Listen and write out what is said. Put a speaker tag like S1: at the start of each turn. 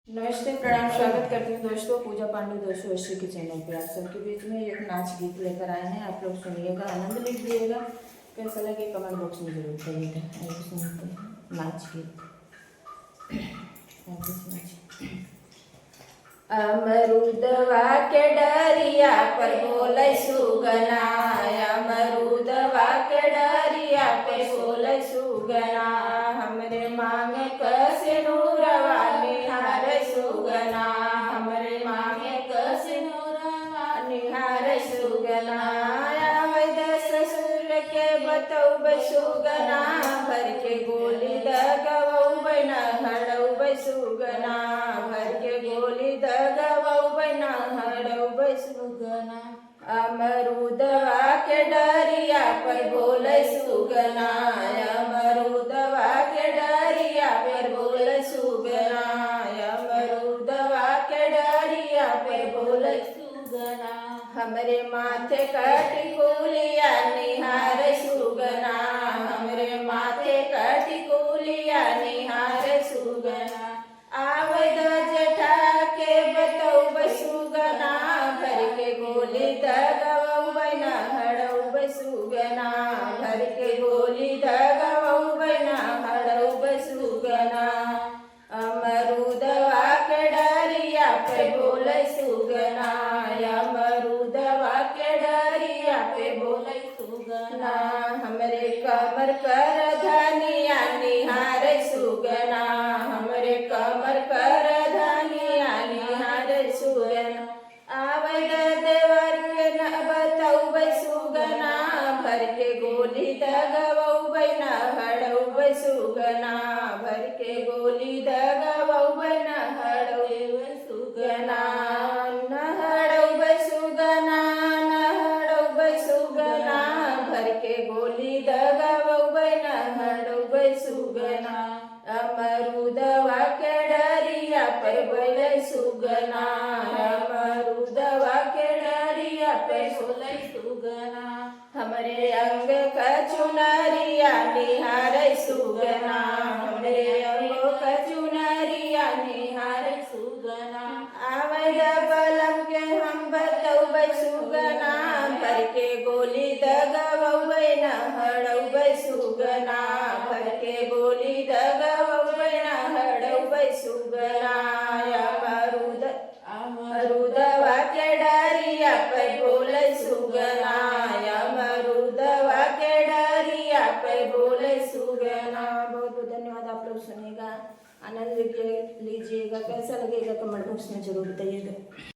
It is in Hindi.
S1: नमस्ते, प्रणाम, स्वागत करती हूँ दोस्तों पूजा पांडे 280 के चैनल पे। आप सबके बीच में एक नाच गीत लेकर आए हैं। आप लोग सुनिएगा, आनंद लीजिएगा। कैसा लगे कमेंट बॉक्स में जरूर करिएगा। आइए सुनते हैं नाच गीत। अमरूदवा के डरिया पर बोले सुगना, अमरूदवा के डरिया पर बोले सुगना, हमरे मांगे कसे नूरवा निहार सुगना, हमरे मांगे कसे नूरवा निहार सुगना, वैद ससुर के बतौब सुगना, भर के गोली दगवौ बना हड़ौब सुगना, भर के गोली दगवौ बना हड़ौब सुगना, अमरूदवा के डरिया पर बोले सुगना, अमरूदवा के डरिया पर बोले सुगना, अमरूदवा के डरिया पर बोले सुगना, हमरे माथे कटिकुलिया निहार सुगना, हमरे माथे कटिकुलिया निहार सुगना, आवद जेठा के बतौब सुगना, भर के गोली दगवौ बना हड़ौब सुगना, भर के गोली दगवौ बना हड़ौब सुगना, अमरूदवा के डरिया पे बोले सुगना, अमरूदवा के डरिया पे बोले सुगना, हमरे कमर कर धनिया निहार सुगना, हमरे कमर कर धनिया निहार सुगना, आवद देवर के न बतौब सुगना, भर के गोली दगवौ बना हड़ौब सुगना, भर के गोली दगवौ बना हड़ौब सुगना, न हड़ौब सुगना, न हड़ौब सुगना, भर के गोली दगवौ बना हड़ौब सुगना, अमरूदवा के डरिया पर बोले सुगना, अमरूदवा के डरिया पर बोले सुगना, हमरे अंग का चुनरिया निहार सुगना, हमरे अंग का चुनरिया निहार सुगना, आवद बलम के हम बतौब सुगना, भर के गोली दगवौ बना हड़ौब सुगना, भर के गोली दगवौ बना हड़ौब सुगना, अमरूदवा के डरिया पर बोले सुगना, अमरूदवा के डरिया पर बोले सुगना। बहुत बहुत धन्यवाद। आप लोग सुनिएगा, आनंद लीजिएगा। कैसा लगेगा कमेंट बॉक्स में जरूर बताइएगा।